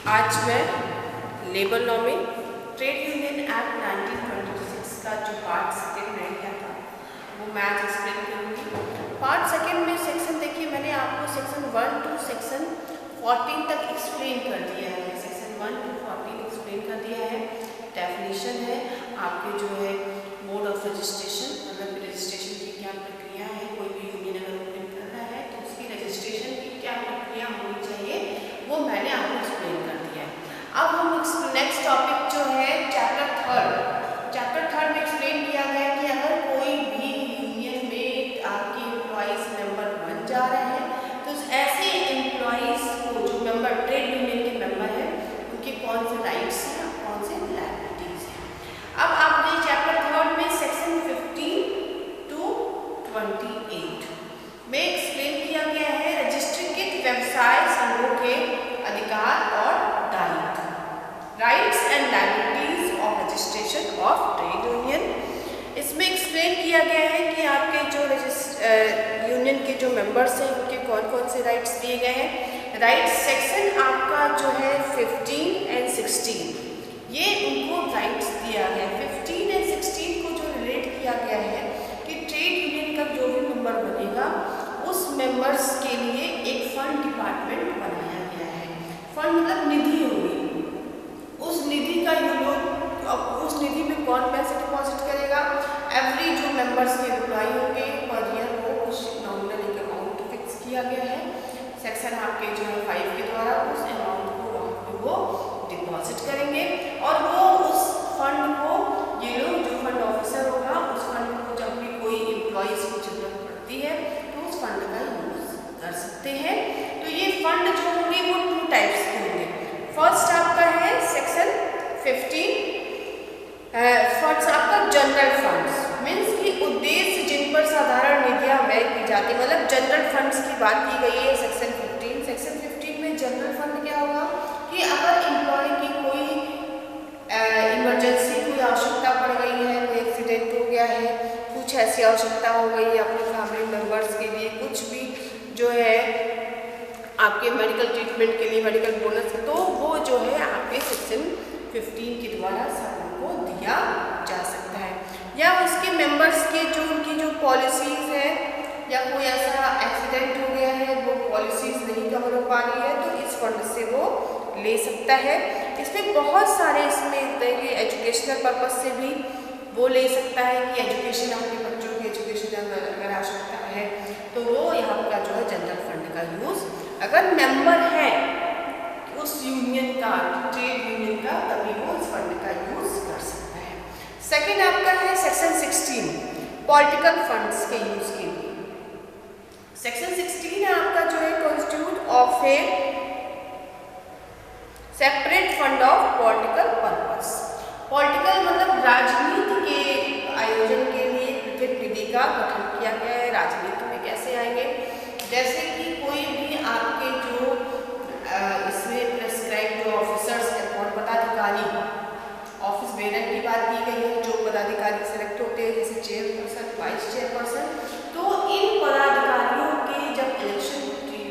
आज मैं labour law में ट्रेड यूनियन एक्ट 1926 का जो पार्ट सेकेंड रह गया था वो मैं आज एक्सप्लेन करूँगी। पार्ट सेकेंड में सेक्शन देखिए, मैंने आपको सेक्शन 1 to सेक्शन 14 तक एक्सप्लेन कर दिया है। सेक्शन 1 to 14 एक्सप्लेन कर दिया है। डेफिनेशन है आपके जो है मोड ऑफ रजिस्ट्रेशन, मतलब रजिस्ट्रेशन की क्या प्रक्रिया है। कोई भी यूनियन अगर ओपन कर रहा है तो उसकी रजिस्ट्रेशन की क्या प्रक्रिया होनी चाहिए वो मैंने आपको एक्सप्लेन कर दिया है। अब हम नेक्स्ट टॉपिक जो है चैप्टर थर्ड में एक्सप्लेन किया गया कि अगर कोई भी यूनियन में आपके एम्प्लॉइज मेंबर बन जा रहे हैं तो ऐसे एम्प्लॉइज को जो मेंबर ट्रेड यूनियन के मेंबर हैं उनके कौन से राइट्स हैं, कौन से लायबिलिटीज हैं। अब आपने चैप्टर थर्ड में सेक्शन 15 to 28 में एक्सप्लेन किया गया है रजिस्ट्रेटेड व्यवसाय संघों के अधिकार और दायित्व, rights and liabilities of registration of trade union. इसमें एक्सप्लेन किया गया है कि आपके जो यूनियन के जो मेंबर्स हैं उनके कौन कौन से राइट्स दिए गए हैं। राइट्स सेक्शन आपका जो है 15 and 16 ये उनको राइट्स दिया गया है। 15 and 16 को जो रिलेट किया गया है कि ट्रेड यूनियन का जो भी मेंबर बनेगा उस मेंबर्स के लिए एक फंड डिपार्टमेंट बनाया गया है। फंड मतलब निधि होगी, उस निधि का उस निधि में कौन पैसे डिपॉजिट करेगा। एवरी जो मेंबर्स के एम्प्लॉय होंगे पर ईयर वो कुछ नॉमिनल एक अमाउंट फिक्स किया गया है सेक्शन आपके जो है 5 के द्वारा। उस अमाउंट को वहाँ पे वो डिपॉजिट करेंगे और वो उस फंड को ये लोग जो फंड ऑफिसर होगा उस फंड को जब भी कोई एम्प्लॉइज की जरूरत पड़ती है तो उस फंड का यूज कर सकते हैं। तो ये फंड जो होंगे वो 2 टाइप्स के होंगे। फर्स्ट आपका है सेक्शन 15 फंड्स आपका जनरल फंड्स मीन्स कि उद्देश्य जिन पर साधारण निधियां व्यय की जाती, मतलब जनरल फंड्स की बात की गई है सेक्शन 15। सेक्शन 15 में जनरल फंड क्या होगा कि अगर एम्प्लॉय की कोई इमरजेंसी कोई आवश्यकता पड़ गई है, कोई एक्सीडेंट हो गया है, कुछ ऐसी आवश्यकता हो गई है अपने फैमिली मेम्बर्स के लिए, कुछ भी जो है आपके मेडिकल ट्रीटमेंट के लिए मेडिकल बोनस, तो वो जो है आपके सेक्शन 15 के द्वारा सबको दिया जा सकता है। या उसके मेंबर्स के जो उनकी जो पॉलिसीज है या कोई ऐसा एक्सीडेंट हो गया है वो पॉलिसीज नहीं कवर हो पा रही है तो इस फंड से वो ले सकता है। इसमें बहुत सारे इसमें एजुकेशनल पर्पज से भी वो ले सकता है कि एजुकेशन अपने बच्चों की एजुकेशन अगर आवश्यकता है तो वो यहाँ का जो है जनरल फंड का यूज़ अगर मेंबर है उस यूनियन का, ट्रेड यूनियन का, तभी वो इस फंड का यूज कर सकता है। सेकेंड आपका है सेक्शन 16 पॉलिटिकल फंड्स के यूज के लिए। सेक्शन 16 आपका जो है constitute of A separate fund of political purpose. Political मतलब राजनीति के आयोजन के लिए पृथक निधि का गठन किया गया है। राजनीति में कैसे आएंगे, जैसे कि कोई भी आपके जो इसमें प्रेस्क्राइब जो ऑफिसर्स हैं और पदाधिकारी, ऑफिस बेरर की बात की गई है, जो पदाधिकारी सेलेक्ट होते हैं जैसे चेयरपर्सन, वाइस चेयरपर्सन, तो इन पदाधिकारियों के जब इलेक्शन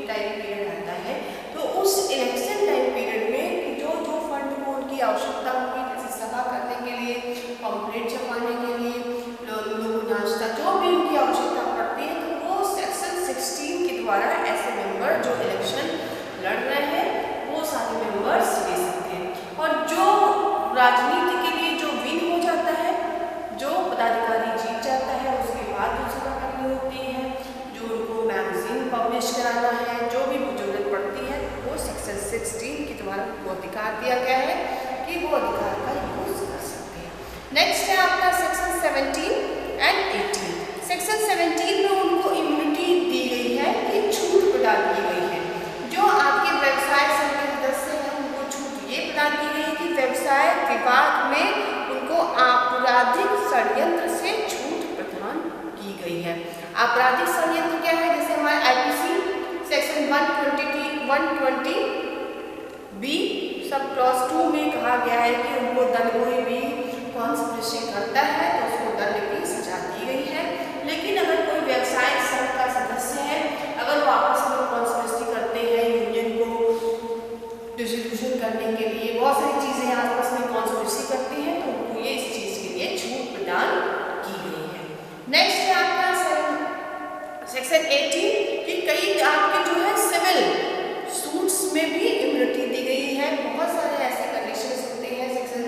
टाइम पीरियड आता है तो उस इलेक्शन टाइम पीरियड में जो जो फंड को उनकी आवश्यकता होगी, जैसे सभा करने के लिए, पम्पलेट छपाने के लिए, लोगों नाश्ता, जो भी उनकी आवश्यकता पड़ती है तो वो सेक्शन 16 के द्वारा ऐसे मेंबर जो इलेक्शन लड़ रहे हैं वो सारे मेंबर्स ले सकते हैं। और जो राजनीति के लिए जो विन हो जाता है, जो पदाधिकारी जीत जाता है, उसके बाद दूसरा करनी होती है, जो उनको मैगजीन पब्लिश कराना है, जो भी जरूरत पड़ती है वो सेक्शन 16 के द्वारा वो अधिकार दिया गया है कि वो अधिकार का यूज कर सकते हैं। नेक्स्ट है आपका सेक्शन 17 and 18। सेक्शन 17 में उनको इम्यूनिटी दी गई है कि छूट प्रदान की गई है। जो आपके व्यवसाय संघ के सदस्य हैं उनको छूट ये प्रदान की गई है कि व्यवसाय विवाद में उनको आपराधिक षड्यंत्र से छूट प्रदान की गई है। आपराधिक षड्यंत्र क्या है, जैसे हमारे IPC section 120 B sub clause 2 में कहा गया है कि उनको दंड कोई भी कॉन्स्पिरेसी करता है तो उसको दंड की सजा दी गई है। लेकिन अगर कोई व्यवसाय संघ का सदस्य है, अगर वो आपस में कॉन्स्पिरेसी करते हैं यूनियन को डिस्ट्रीब्यूशन करने सेक्शन 18 कि कई आपके जो है सिविल सूट्स में भी इम्यूनिटी दी गई है। बहुत सारे ऐसे कंडीशंस होते हैं। सेक्शन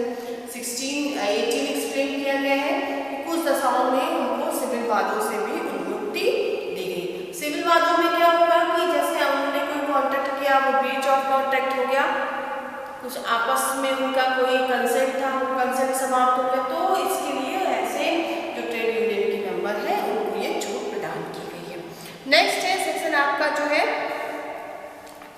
18 एक्सप्लेन किया गया है कि कुछ दशाओं में उनको सिविल वादों से भी मुक्ति दी गई। सिविल वादों में क्या होगा कि जैसे उन्होंने कोई कॉन्ट्रैक्ट किया, वो ब्रीच ऑफ कॉन्ट्रैक्ट हो गया, कुछ आपस में उनका कोई कंसेंट था, वो कंसेंट समाप्त हो गया, तो इसके लिए ऐसे जो ट्रेड यूनियन के मेंबर है उनको ये छूट प्रदान की गई है। नेक्स्ट है सेक्शन आपका जो है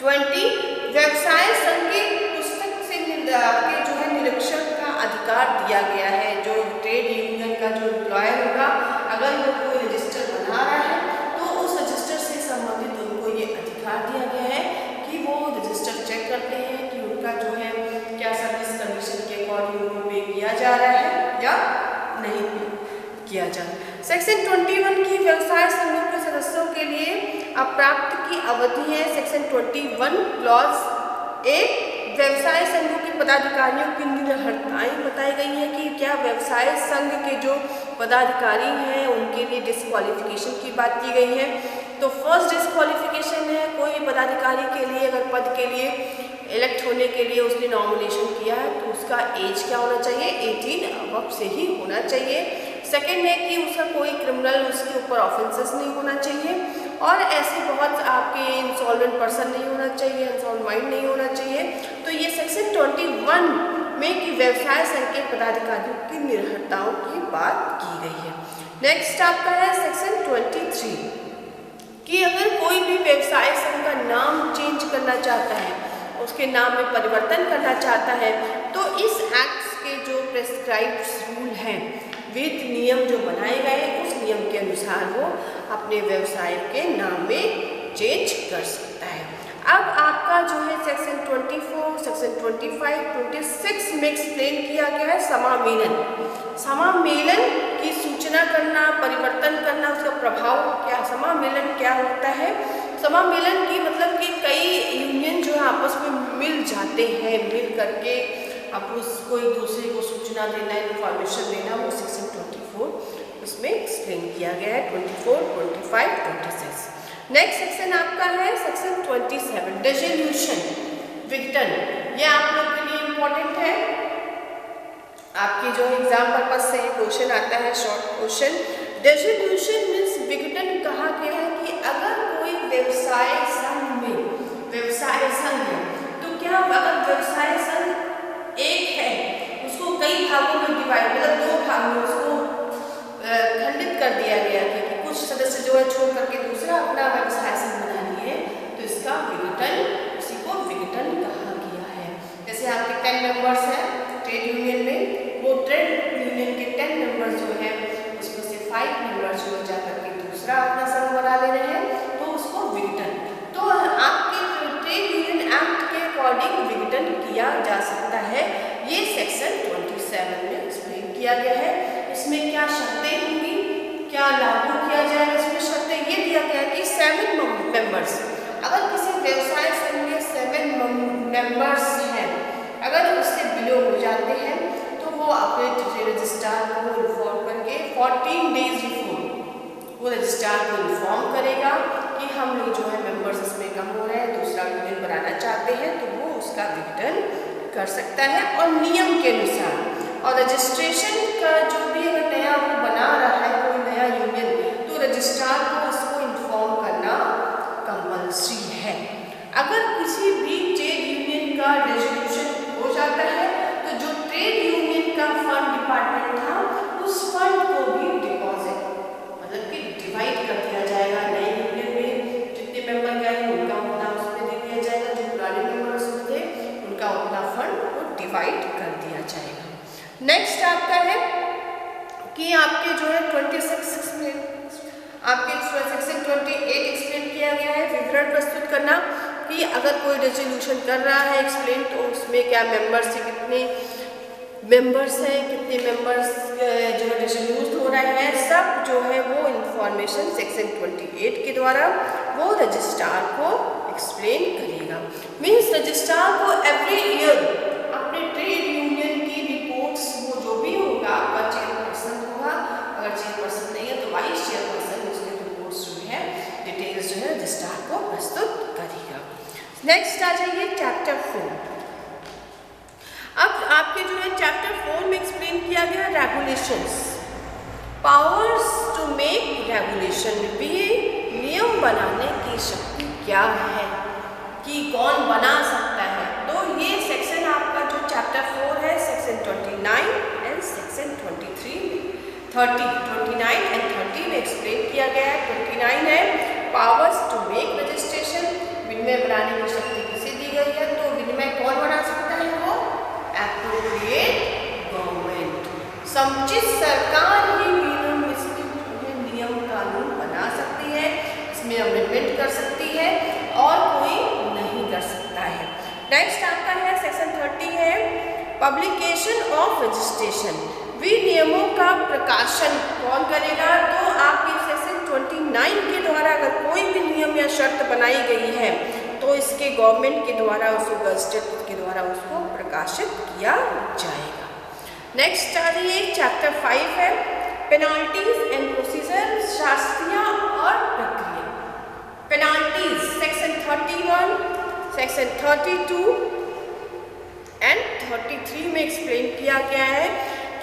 20 व्यवसाय संघ की पुस्तक से आपके जो है निरीक्षण का अधिकार दिया गया है। जो ट्रेड यूनियन का जो एम्प्लॉयर होगा, अगर वो कोई रजिस्टर बना रहा है तो उस रजिस्टर से संबंधित उनको ये अधिकार दिया गया है कि वो रजिस्टर चेक करते हैं कि उनका जो है क्या सर्विस कंडीशन के अकॉर्डिंग उनको पे किया जा रहा है या नहीं किया जा रहा है। सेक्शन 21 की व्यवसाय संघों के सदस्यों के लिए अप्राप्त की अवधि है। सेक्शन 21 क्लॉज ए व्यवसाय संघों के पदाधिकारियों की निर्हरताएं बताई गई है कि क्या व्यवसाय संघ के जो पदाधिकारी हैं उनके लिए डिस्क्वालिफिकेशन की बात की गई है। तो फर्स्ट डिस्क्वालिफिकेशन है, कोई पदाधिकारी के लिए अगर पद के लिए इलेक्ट होने के लिए उसने नॉमिनेशन किया है तो उसका एज क्या होना चाहिए, 18 अबव से ही होना चाहिए। सेकेंड है कि उसका कोई क्रिमिनल उसके ऊपर ऑफेंसेस नहीं होना चाहिए, और ऐसे बहुत आपके इंसॉल्वेंट पर्सन नहीं होना चाहिए, अनसाउंड माइंड नहीं होना चाहिए। तो ये सेक्शन 21 में कि व्यवसाय संघ के पदाधिकारियों की निर्भरताओं की बात की गई है। नेक्स्ट आपका है सेक्शन 23 कि अगर कोई भी व्यवसाय संघ का नाम चेंज करना चाहता है, उसके नाम में परिवर्तन करना चाहता है, तो इस एक्ट के जो प्रेस्क्राइब्ड रूल हैं, विध नियम जो बनाए गए, उस नियम के अनुसार वो अपने व्यवसाय के नाम में चेंज कर सकता है। अब आपका जो है सेक्शन 24, सेक्शन 25, 26 में एक्सप्लेन किया गया है समामेलन। समामेलन की सूचना करना, परिवर्तन करना, उसका प्रभाव क्या, समामेलन क्या होता है। समामेलन की मतलब कि कई यूनियन जो है आपस में मिल जाते हैं, मिल करके अब उसको एक दूसरे को सूचना देना, इन्फॉर्मेशन देना, वो सेक्शन 24 उसमें एक्सप्लेन किया गया है। 24, 25, 26। नेक्स्ट सेक्शन आपका है सेक्शन 27 डिसोल्यूशन, विघटन। ये आप लोग के लिए इम्पोर्टेंट है, आपकी जो एग्जाम पर्पज से क्वेश्चन आता है, शॉर्ट क्वेश्चन। डिसोल्यूशन मीन्स विघटन कहा गया है कि अगर कोई व्यवसाय संघ में व्यवसाय संघ है तो क्या अगर व्यवसाय संघ एक है, उसको कई भागों में डिवाइड, मतलब 2 भाग में उसको खंडित कर दिया गया कि कुछ सदस्य जो है छोड़ करके दूसरा अपना व्यवसाय संघ बना लिए, तो इसका विघटन, उसी को विघटन कहा गया है। जैसे आपके 10 मेंबर्स हैं ट्रेड यूनियन में, वो ट्रेड यूनियन के 10 मेंबर्स जो है उसमें से 5 मेंबर्स जो जा करके दूसरा अपना संघ बना ले रहे हैं, तो उसको विघटन। तो आपके ट्रेड यूनियन एक्ट के अकॉर्डिंग विघटन किया जा सकता है। ये सेक्शन 27 में एक्सप्लेन किया गया है। इसमें क्या शर्तें होंगी, क्या लागू किया जाएगा, इसमें शर्तें ये दिया गया है कि 7 मेंबर्स, अगर किसी व्यवसाय संघ में 7 मेंबर्स हैं, अगर उससे बिलो हो जाते हैं तो वो अपने रजिस्ट्रार को इन्फॉर्म करके 14 डेज बिफोर वो रजिस्ट्रार को इन्फॉर्म करेगा कि हम लोग जो है मेंबर्स इसमें कम हो रहे हैं, दूसरा यूनियन बनाना चाहते हैं, तो वो उसका विघटन कर सकता है और नियम के अनुसार। और रजिस्ट्रेशन का जो भी अगर नया वो बना रहा है कोई नया यूनियन, तो रजिस्ट्रार को उसको इन्फॉर्म करना कंपल्सरी है। अगर किसी भी ट्रेड यूनियन का डिसोल्यूशन हो जाता है तो जो ट्रेड यूनियन का फंड डिपार्टमेंट था, उस फंड को भी डिपॉजिट मतलब कि डिवाइड कर दिया जाएगा। नए यूनियन में जितने मेंबर गए उनका उतना उसमें दे दिया जाएगा, जो पुराने मेंबर उसमें थे उनका उतना फंड को डिवाइड कर दिया जाएगा। नेक्स्ट आपका है कि आपके जो है 26 में आपके सेक्शन 28 एक्सप्लेन किया गया है, विवरण प्रस्तुत करना कि अगर कोई रेजोल्यूशन कर रहा है एक्सप्लेन, तो उसमें क्या मेंबर्स है, कितने मेंबर्स हैं, कितने मेंबर्स जो है रेजोल्यूट हो रहे हैं, सब जो है वो इंफॉर्मेशन सेक्शन 28 के द्वारा वो रजिस्ट्रार को एक्सप्लेन करेगा। मीन्स रजिस्ट्रार को एवरी ईयर अपने ट्रेड यूनियन की रिपोर्ट्स, वो जो भी होगा, अगर चेयरपर्सन होगा, अगर चेयरपर्सन नहीं है तो वाइस चेयरपर्सन उसके रिपोर्ट्स जो है नेक्स्ट आ जाइए चैप्टर 4। अब आपके जो है चैप्टर 4 में एक्सप्लेन किया गया regulations, powers to make regulation, ये नियम बनाने की शक्ति क्या है कि कौन बना सकता है। तो ये सेक्शन आपका जो चैप्टर 4 है सेक्शन 29 एंड सेक्शन 29 एंड 30 में एक्सप्लेन किया गया है। 29 है पावर्स टू मेक रजिस्ट्रेशन, विनिमय बनाने की शक्ति किसे दी गई है, तो विनिमय कौन बना सकता है, वो एप्रोप्रिएट गवर्नमेंट, समुचित सरकार ही नियम कानून बना सकती है, इसमें अमेंडमेंट कर सकती है और कोई नहीं कर सकता है। नेक्स्ट आपका है सेक्शन 30 है पब्लिकेशन ऑफ रजिस्ट्रेशन, विनियमों का प्रकाशन कौन करेगा, तो आपके सेक्शन 29 के द्वारा अगर कोई भी नियम या शर्त बनाई गई है तो इसके गवर्नमेंट के द्वारा उसको गजटेड के द्वारा उसको प्रकाशित किया जाएगा। नेक्स्ट आ जाइए चैप्टर 5 है पेनाल्टीज एंड प्रोसीजर, शास्तियाँ और प्रक्रिया। पेनाल्टीज सेक्शन 31, सेक्शन 32 एंड 33 में एक्सप्लेन किया गया है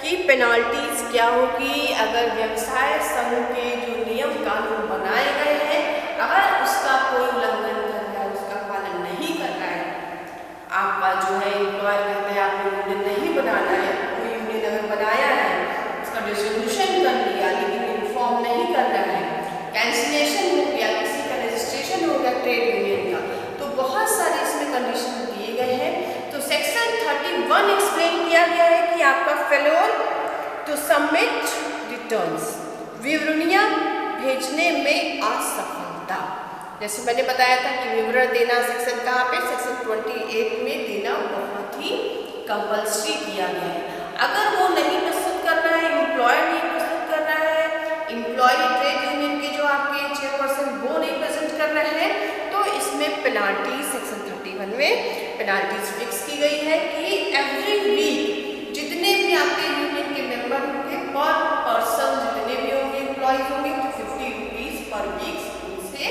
कि पेनाल्टीज क्या होगी अगर व्यवसाय समूह के जो नियम कानून बनाए गए हैं अगर उसका कोई उल्लंघन कर रहा है, उसका पालन नहीं कर रहा है। आपका जो है एम्प्लॉयर कहता है आपको यूनियन नहीं बनाना है, कोई यूनियन अगर बनाया है उसका रेजोल्यूशन कर लिया लेकिन इन्फॉर्म नहीं कर रहा है, कैंसिलेशन हो गया, किसी का रजिस्ट्रेशन हो गया ट्रेड यूनियन का, तो बहुत सारे इसमें कंडीशन दिए गए हैं। तो सेक्शन 31 एक्सप्लेन किया गया है कि आपका फेलोर टू सबमिट रिटर्न्स, विवरणियाँ भेजने में असफलता, जैसे मैंने बताया था कि विवरण देना सेक्शन कहाँ पे, सेक्शन 28 में देना बहुत ही कंपल्सरी किया गया है। अगर वो नहीं प्रस्तुत कर रहा है, एम्प्लॉयर नहीं प्रस्तुत कर रहा है, एम्प्लॉय ट्रेड यूनियन के जो आपके चेयरपर्सन वो नहीं प्रेजेंट कर रहे हैं, तो इसमें पेनाल्टी सेक्शन 31 में पेनाल्टीज फिक्स की गई है कि एवरी वीक जितने भी आपके यूनियन के मेंबर होंगे पर पर्सन जितने भी होंगे एम्प्लॉयज होंगे तो 50 रुपीज पर वीक उनसे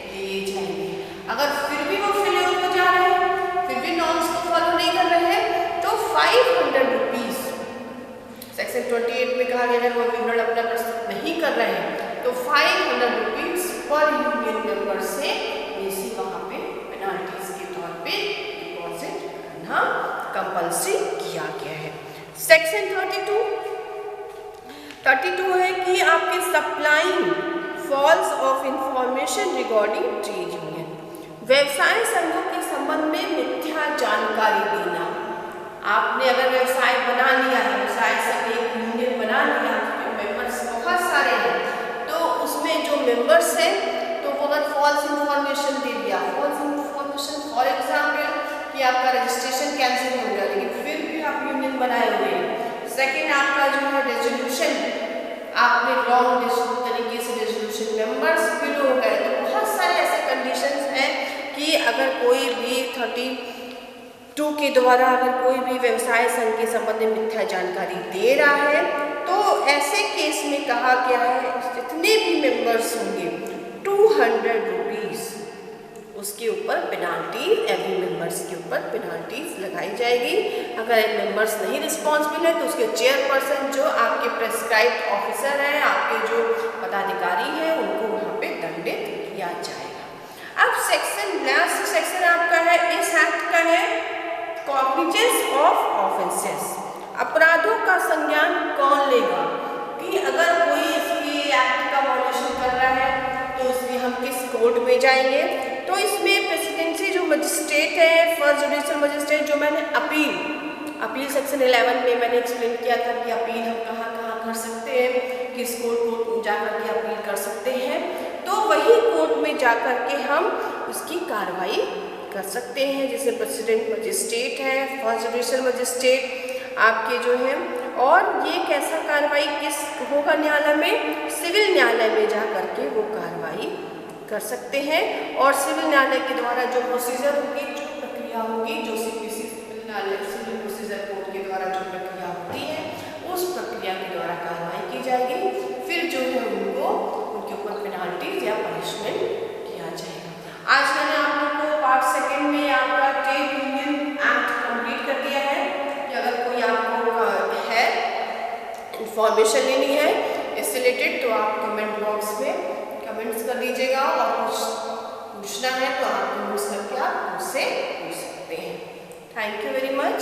लिए जाएंगे। अगर फिर भी वो फेल्योर हो जा रहे हैं, फिर भी नॉर्म्स को फॉलो नहीं कर रहे हैं तो 500 रुपीज सेक्शन 28 में कहा गया है वो विवरण अपना प्रस्तुत नहीं कर रहे हैं तो 500 रुपीज पर यूनियन मेंबर से बेसी वहाँ पे पेनाल्टीज के तौर पे डिपॉजिट करना कंपल्सरी किया गया है। सेक्शन 32 है कि आपके supplying false of information regarding trade union, व्यवसाय संघों के संबंध में मिथ्या जानकारी देना। आपने अगर व्यवसाय बना लिया है, व्यवसाय संघ एक यूनियन बना लिया, उसके मेंबर्स बहुत सारे हैं, तो उसमें जो मेंबर्स हैं तो वो अगर फॉल्स इंफॉर्मेशन दे दिया, फॉल्स इंफॉर्मेशन फॉर एग्जाम्पल कि आपका रजिस्ट्रेशन कैंसिल हो गया लेकिन फिर भी आप यूनियन बनाए हुए हैं। सेकेंड आपका जो है रेजोल्यूशन, आपने रॉन्ग तरीके से रेजोल्यूशन मेंबर्स फिल हो गए, तो बहुत सारे ऐसे कंडीशंस हैं कि अगर कोई भी 32 के द्वारा अगर कोई भी व्यवसाय संघ के संबंध में मिथ्या जानकारी दे रहा है तो ऐसे केस में कहा गया है जितने भी मेंबर्स होंगे 200 रुपीज उसके ऊपर पेनाल्टी, एवरी मेंबर्स के ऊपर पेनाल्टीज लगाई जाएगी। अगर मेंबर्स नहीं रिस्पॉन्सिबल है तो उसके चेयरपर्सन जो आपके प्रेस्क्राइब्ड ऑफिसर हैं, आपके जो पदाधिकारी हैं उनको वहाँ पे दंडित किया जाएगा। अब लास्ट सेक्शन आपका है इस एक्ट का है कॉग्निजेंस ऑफ ऑफेंसेस, अपराधों का संज्ञान कौन लेगा कि अगर कोई इसकी एक्ट का वायलेशन कर रहा है तो इसमें हम किस कोर्ट में जाएंगे। तो इसमें प्रेसिडेंसी जो मजिस्ट्रेट है, फर्स्ट जुडिशियल मजिस्ट्रेट, जो मैंने अपील सेक्शन 11 में मैंने एक्सप्लेन किया था कि अपील हम कहाँ कहाँ कर सकते हैं, किस कोर्ट जाकर के अपील कर सकते हैं, तो वही कोर्ट में जाकर के हम उसकी कार्रवाई कर सकते हैं। जैसे प्रेसिडेंट मजिस्ट्रेट है, फर्स्ट जुडिशियल मजिस्ट्रेट आपके जो है, और ये कैसा कार्रवाई किस होगा न्यायालय में, सिविल न्यायालय में जा करके वो कार्रवाई कर सकते हैं। और सिविल न्यायालय के द्वारा जो प्रोसीजर होगी, जो प्रक्रिया होगी, जो सीपीसी सिविल न्यायालय सिविल प्रोसीजर कोर्ट के द्वारा जो प्रक्रिया होती है उस प्रक्रिया के द्वारा कार्रवाई की जाएगी। फिर जो है उनको उनके ऊपर पेनाल्टी या पनिशमेंट किया जाएगा। आज मैंने आप लोग को पार्ट सेकेंड में इंफॉर्मेशन लेनी है इससे रिलेटेड तो आप कमेंट बॉक्स में कमेंट्स कर दीजिएगा, और कुछ पूछना है तो आप कमेंट्स करके आप मुझसे पूछ सकते हैं। Thank you very much.